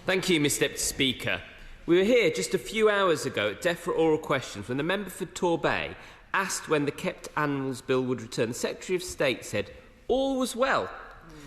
Thank you, Mr Deputy Speaker. We were here just a few hours ago at deferred oral questions when the member for Torbay asked when the Kept Animals Bill would return. The Secretary of State said all was well.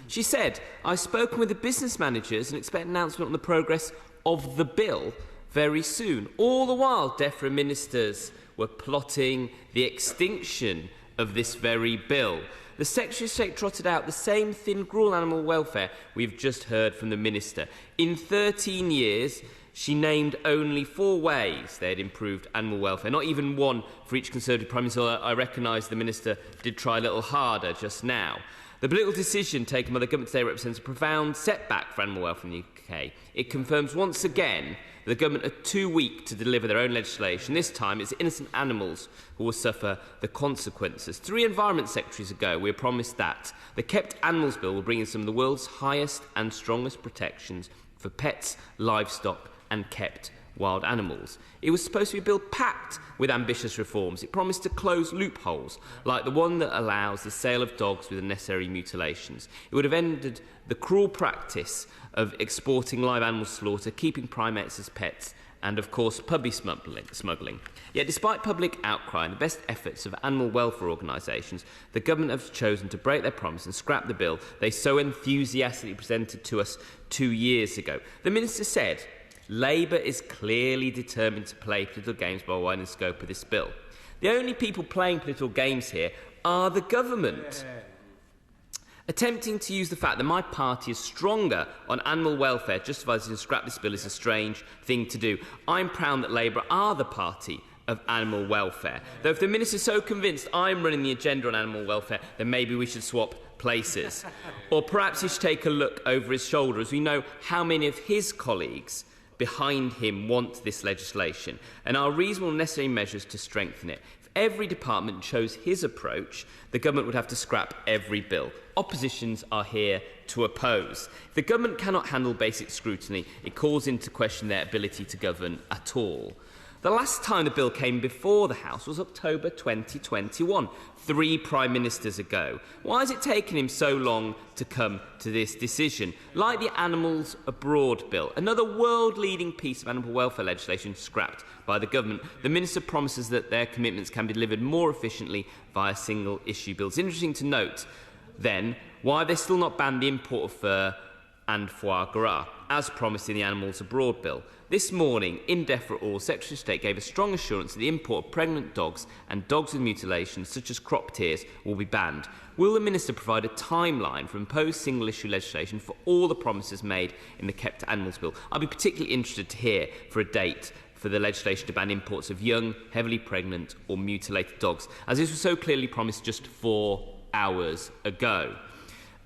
She said, "I've spoken with the business managers and expect an announcement on the progress of the bill very soon." All the while, DEFRA ministers were plotting the extinction of this very bill. The Secretary of State trotted out the same thin gruel animal welfare we've just heard from the Minister. In 13 years, she named only 4 ways they had improved animal welfare, not even one for each Conservative Prime Minister. I recognise the Minister did try a little harder just now. The political decision taken by the government today represents a profound setback for animal welfare in the UK. It confirms once again that the government are too weak to deliver their own legislation. This time it's innocent animals who will suffer the consequences. 3 Environment Secretaries ago we were promised that the Kept Animals Bill will bring in some of the world's highest and strongest protections for pets, livestock and kept wild animals. It was supposed to be a bill packed with ambitious reforms. It promised to close loopholes, like the one that allows the sale of dogs with unnecessary mutilations. It would have ended the cruel practice of exporting live animal slaughter, keeping primates as pets, and of course puppy smuggling. Yet despite public outcry and the best efforts of animal welfare organisations, the government have chosen to break their promise and scrap the bill they so enthusiastically presented to us 2 years ago. The Minister said, "Labour is clearly determined to play political games by widening the scope of this bill." The only people playing political games here are the government. Attempting to use the fact that my party is stronger on animal welfare justifies to scrap this bill is a strange thing to do. I'm proud that Labour are the party of animal welfare. Though if the Minister is so convinced I'm running the agenda on animal welfare, then maybe we should swap places. Or perhaps he should take a look over his shoulder, as we know how many of his colleagues behind him want this legislation, and are reasonable and necessary measures to strengthen it. If every department chose his approach, the government would have to scrap every bill. Oppositions are here to oppose. If the government cannot handle basic scrutiny, it calls into question their ability to govern at all. The last time the bill came before the House was October 2021, 3 Prime Ministers ago. Why has it taken him so long to come to this decision? Like the Animals Abroad Bill, another world-leading piece of animal welfare legislation scrapped by the government, the Minister promises that their commitments can be delivered more efficiently via single-issue bills. It's interesting to note, then, why they've still not banned the import of fur and foie gras, as promised in the Animals Abroad Bill. This morning, in deferred oral, Secretary of State gave a strong assurance that the import of pregnant dogs and dogs with mutilations, such as crop tears, will be banned. Will the Minister provide a timeline for imposed single-issue legislation for all the promises made in the Kept Animals Bill? I'd be particularly interested to hear for a date for the legislation to ban imports of young, heavily pregnant or mutilated dogs, as this was so clearly promised just 4 hours ago.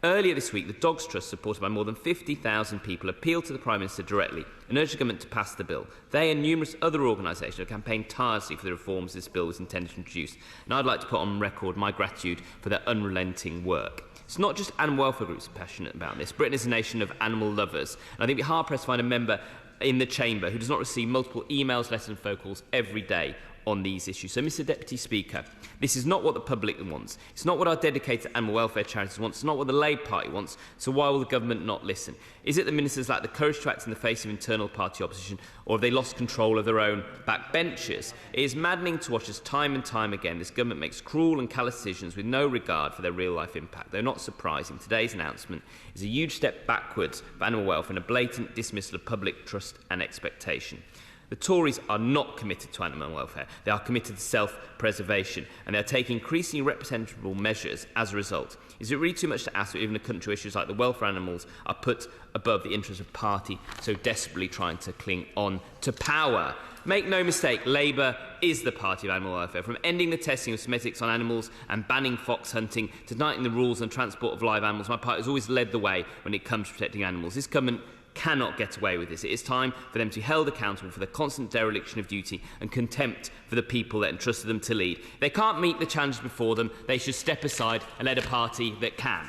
Earlier this week, the Dogs Trust, supported by more than 50,000 people, appealed to the Prime Minister directly and urged the government to pass the bill. They and numerous other organisations have campaigned tirelessly for the reforms this bill was intended to introduce, and I'd like to put on record my gratitude for their unrelenting work. It's not just animal welfare groups passionate about this. Britain is a nation of animal lovers, and I think we're hard-pressed to find a member in the Chamber who does not receive multiple emails, letters and phone calls every day on these issues. So, Mr Deputy Speaker, this is not what the public wants. It's not what our dedicated animal welfare charities want. It's not what the Labour Party wants. So why will the government not listen? Is it the ministers lack the courage to act in the face of internal party opposition, or have they lost control of their own backbenchers? It is maddening to watch as time and time again this government makes cruel and callous decisions with no regard for their real-life impact. Though not surprising, today's announcement is a huge step backwards for animal welfare and a blatant dismissal of public trust and expectation. The Tories are not committed to animal welfare. They are committed to self-preservation, and they are taking increasingly representable measures as a result. Is it really too much to ask that even a country issues like the welfare of animals are put above the interests of a party so desperately trying to cling on to power? Make no mistake, Labour is the party of animal welfare. From ending the testing of cosmetics on animals and banning fox hunting to tightening the rules on transport of live animals, my party has always led the way when it comes to protecting animals. This government cannot get away with this. It is time for them to be held accountable for their constant dereliction of duty and contempt for the people that entrusted them to lead. If they can't meet the challenges before them, they should step aside and let a party that can.